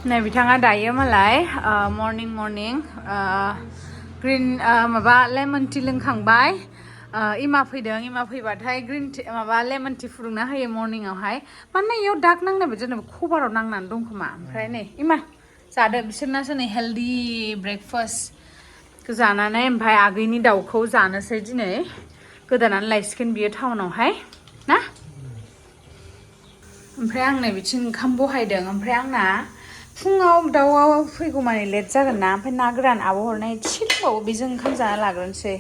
नै बिथाङा दायो मालाय मर्निं ग्रीन माबा लेमन टी लोंखांबाय इमा फैदों इमा फैबाथाय ग्रीन टी माबा लेमन टी फुदुंना होयो मर्निंआवहाय माने इयाव दाग नांनाय बायदि जेनेबा खबाराव नांनानै दं खोमा ओमफ्राय नै इमा जादो बिसोरनासो नै हेल्दी ब्रेकफास्ट जानानै ओमफ्राय आगैनि दाउखौ जानोसै दिनै गोदानानै लायसिगोन बियो टाउनावहाय ना ओमफ्राय आं नै बिथिं ओंखाम बहायदों ओमफ्राय आंना फुङाव दाउआव फैगौ माने लेट जागोन ना ओमफ्राय ना गोरान आब' हरनाय एसे दंबावो बेजों ओंखाम जाना लाग्रोनोसै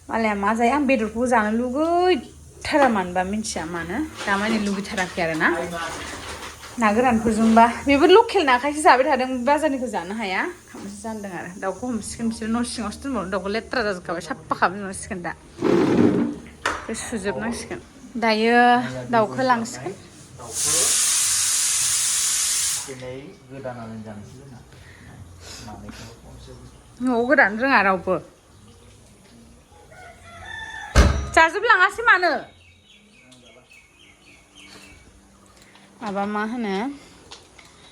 मालाया मा जायो आं बेदरखौ जानो लुगैथारा मानोबा मिन्थिया मानो दामानि लुगैथाराखै आरो ना ना गोरानफोरजोंबा बेबो लकेल नाखायसो जाबाय थादों बाजारनिखौ जानो हाया खामसो जानदों आरो दाउखौ हमसिगोन बिसोर न' सिङावसो दोनबावो दाउखौ लेथ्रा जाजोबखाबाय साफा खालामजोबनांसिगोन दा सुजोबनांसिगोन दायो दाउखौ लांसिगोन न'आव गोदानो रोङा रावबो जाजोबलाङासै मानो माबा मा होनो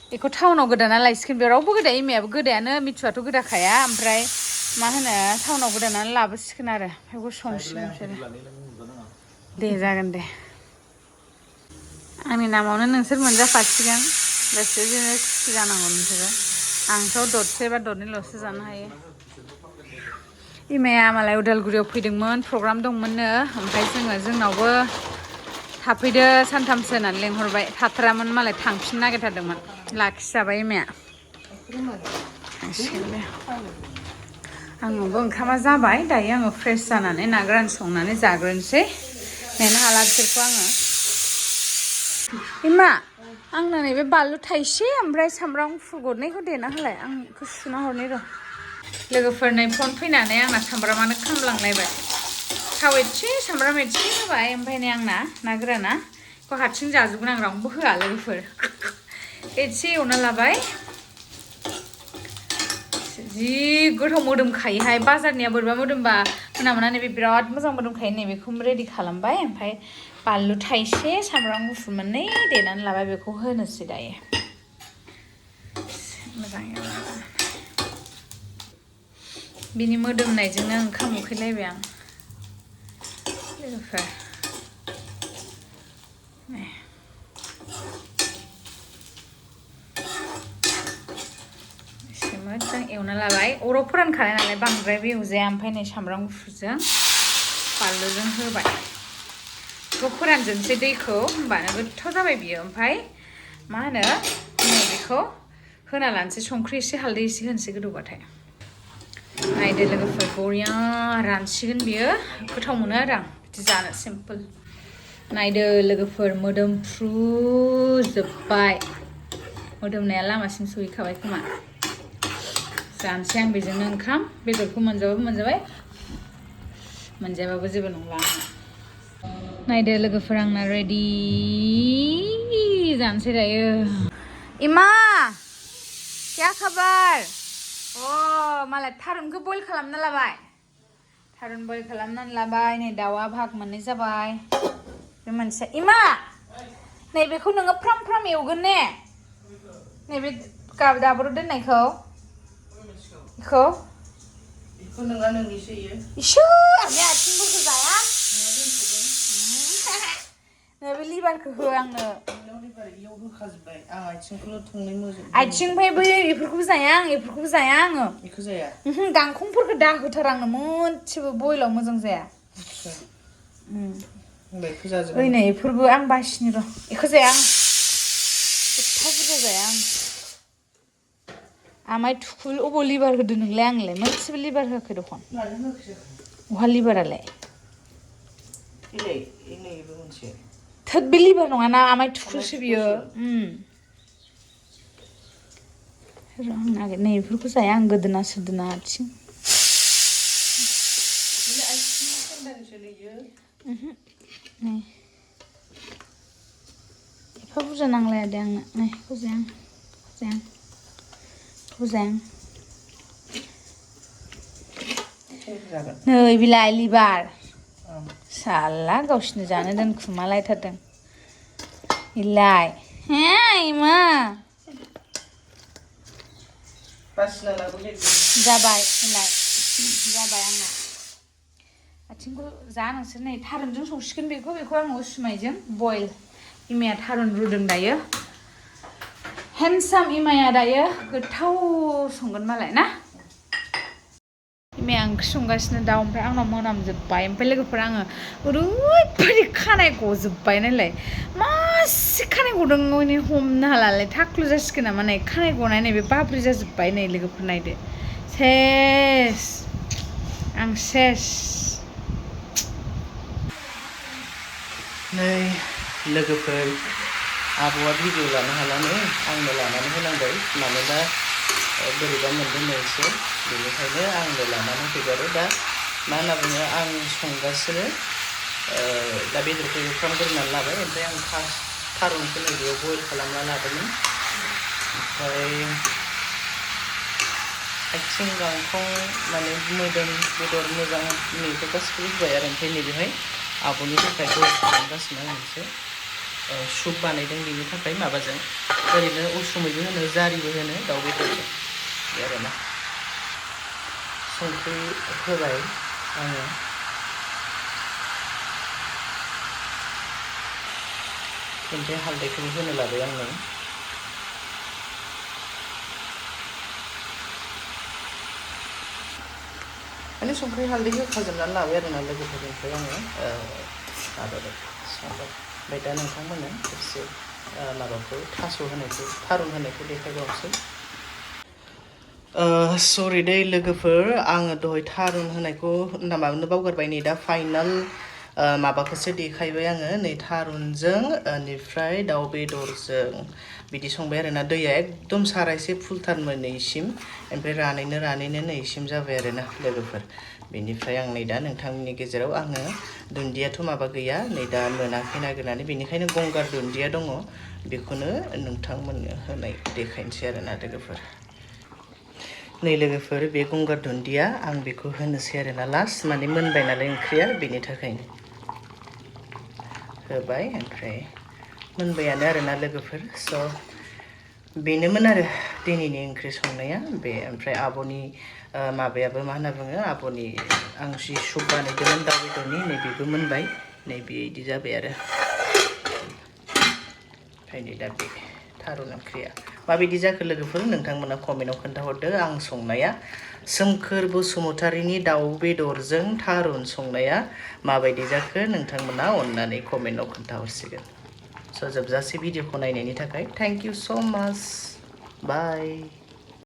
बेखौ टाउनाव गोदाना लायसिगोन बे रावबो गोदाया इमायाबो गोदायानो मिथुआथ' गोदाखाया ओमफ्राय मा होनो टाउनाव गोदानानै लाबोसिगोन आरो बेखौ संसिगोन बिसोरो दे जागोन दे आंनि नामावनो नोंसोर मोनजाफासिगोन बेसे जोङो खुसि जानांगौ नोंसोरो आंथ' दरसे बा दरनैल'सो जानो हायो इमाया मालाय उदालगुरियाव फैदोंमोन प्रग्राम दंमोननो ओमफ्राय जोंनावबो थाफैदो सानथामसो होननानै लेंहरबाय थाथारामोन मालाय थांफिननो नागिरथारदोंमोन लाखिजाबाय इमाया थांसिगोन दे आंनावबो ओंखामा जाबाय दायो आङो फ्रेस जानानै ना गोरान संनानै जाग्रोनोसै नेनो हाला बिसोरखौ आङो इमा आंनो नैबे बानलु थाइसे ओमफ्राय सामब्राम गुफुर गरनैखौ देना होलाय आं बेखौ सुना हरनि र' लोगोफोरनि फन फैनानै आंना सामब्रामानो खामलांलायबाय थाव एसे सामब्राम एसे होबाय ओमफ्राय नै आंना ना गोराना बेखौ हारसिं जाजोबगोन आं रावनोबो होआ लोगोफोर एसे एवना लाबाय जि गोथाव मोदोमखायोहाय बाजारनिया बोरैबा मोदोमबा मोना नैबे बिराद मोजां मोदोमखायो नैबेखौ रेडि खालामबाय ओमफ्राय बानलु थाइसे सामब्राम गुफुर मोननै देनानै लाबाय बेखौ होनोसै दायो मोजां बिनि मोदोमनायजोंनो ओंखाम उखैलायबाय आं लोगोफोर मोजां एवना लाबाय अराव फोरानखानाय नालाय बांद्रायबो एवजाया ओमफ्राय नै सामब्राम गुफुरजों बानलुजों होबाय बेखौ फोरानजोबनोसै दैखौ होमबानो गोथाव जाबाय बियो ओमफ्राय मा होनो बेखौ होना लानोसै संख्रि एसे हालदै एसे होनोसै गोदौबाथाय नायदो लोगोफोर बरिया रानसिगोन बियो गोथाव मोनो आरो आं बिदि जानो सिम्पोल नायदो लोगोफोर मोदोमफ्रुजोब्बाय मोदोमनाया लामासिम सहैखाबाय खोमा जानोसै आं बेजोंनो ओंखाम बेदरखौ मोनजाबाबो मोनजाबाय मोनजायाबाबो जेबो नंला नायदो लोगोफोर आंना रेडि जानोसै दायो इमा क्या खबर मालाय थारुनखौ बयल खालामना लाबाय थारुन बयल खालामनानै लाबाय नै दाउआ भाग मोननै जाबाय बे मोनसे इमा नैबेखौ नोङो फ्राम फ्राम एवगोन ने नैबे दाबोराव दोननायखौ बेखौ नोंना नोंनिसो इसोर आंनि आथिंफोरखौ जाया नैबे लिभारखौ हो आंनो आथिंनिफ्राय बै बेफोरखौबो जाया आं बेफोरखौबो जाया आङो बेखौ जाया गांखंफोरखौ दाहोथार आंनो मोनसेबो बयलाव मोजां जाया ओइ नै बेफोरबो आं बासिनि र' बेखौ जाया आं एफा बुरजा जाया आं आमाय थुखुल अबाव लिभार होदो नोंलाय आंलाय मोनसेबो लिभार होआखै दखन बहा लिभारालाय थोद बे लिभार नङाना आमाय थुखुलसो बियो नागिर नै बेफोरखौ जाया आं गोदोना सोदोना आथिं नै एफा बुरजा नांलाया दे आंनो नै बेखौ जाया नै बिलाइ लिभार साला गावसिनो जानो दोनखुमालायथारदों इलाय हे इमा जाबाय होनलाय जाबाय आंना आथिंखौ जा नोंसोर नै थारुनजों संसिगोन बेखौ आङो उसुमाइजों बयल इमाया थारुन रुदों दायो हेन्डसाम इमाया दायो गोथाव संगोन मालाय ना इमाया ओंख्रि संगासिनो दाउ ओमफ्राय आंनाव मोनामजोब्बाय ओमफ्राय लोगोफोर आङो ओरैबायदि खानाय गजोब्बाय नालाय मासे खानाय गदों माने हमनो हालालाय थाख्लु जासिगोन नामा नै खानाय गनाय नै बे बाब्रि जाजोब्बाय नै लोगोफोर नायदो सेस आं सेस नै लोगोफोर आब'आ भिडिअ लानो हालानो आंनो लानानै होनांबाय मानोना बोरैबा मोनदों एसे बेनिखायनो आंनो लानानै फैबाय आरो दा मा होनना बुङो आं संगासिनो दा बेदरखौ एवफ्रामग्रोनानै लाबाय ओमफ्राय आं थारुनखौ नैबेयाव बयल खालामना लादोंमोन ओमफ्राय आथिं गांखं माने मोदोम बेदर मोजां नैबे गासिखौबो होबाय आरो ओमफ्राय नैबेहाय आब'नि थाखाय बयल खालामगासिनो आं मोनसे सुप बानायदों बेनि थाखाय माबाजों ओरैनो उसुमैबो होनो जारिबो होनो दाउ बेदरजों बे आरोना संख्रि होबाय आङो ओमफ्राय हालदैखौबो होनो लाबाय आङो माने संख्रि हालदै होखाजोबनानै लाबाय आरोना लोगोफोरनिफ्राय आङो माबाबाय संबाय ओमफ्राय दा नोंथांमोननो एसे माबाखौ थास' होनायखौ थारुन होनायखौ देखायबावनोसै सरि दै लोगोफोर आङो दहाय थारुन होनायखौ माबानो बावगारबाय नै दा फाइनाल माबाखौसो देखायबाय आङो नै थारुनजों बेनिफ्राय दाउ बेदरजों बिदि संबाय आरोना दैया एकदम सारायसे फुलथारमोन नैसिम ओमफ्राय रानैनो नैसिम जाबाय आरोना लोगोफोर बेनिफ्राय आं नै दा नोंथांमोननि गेजेराव आङो दुन्दियाथ' माबा गैया नै दा मोनाखै नागिरनानै बेनिखायनो गंगार दुन्दिया दङ बेखौनो नोंथांमोननो होनाय देखायनोसै आरोना लोगोफोर नै लोगोफोर बे गंगार दुन्दिया आं बेखौ होनोसै आरोना लास्ट माने मोनबाय नालाय ओंख्रिया बेनि थाखायनो होबाय ओमफ्राय मोनबायानो आरोना लोगोफोर स' बेनोमोन आरो दिनैनि ओंख्रि संनाया बे ओमफ्राय आब'नि माबायाबो मा होनना बुङो आब'नि आं जि सुप बानायदोंमोन दाउ बेदरनि नैबेबो मोनबाय नैबे इदि जाबाय आरो ओमफ्राय नै दा बे थारुन ओंख्रिया माबायदि जाखो लोगोफोर नोंथांमोना कमेन्टआव खोन्थाहरदो आं संनाया सोमखोर बसुमतारीनि दाउ बेदरजों थारुन संनाया माबायदि जाखो नोंथांमोना अननानै कमेन्टआव खोन्थाहरसिगोन स' जोबजासे भिडिअखौ नायनायनि थाखाय थेंक इउ स' माच बाय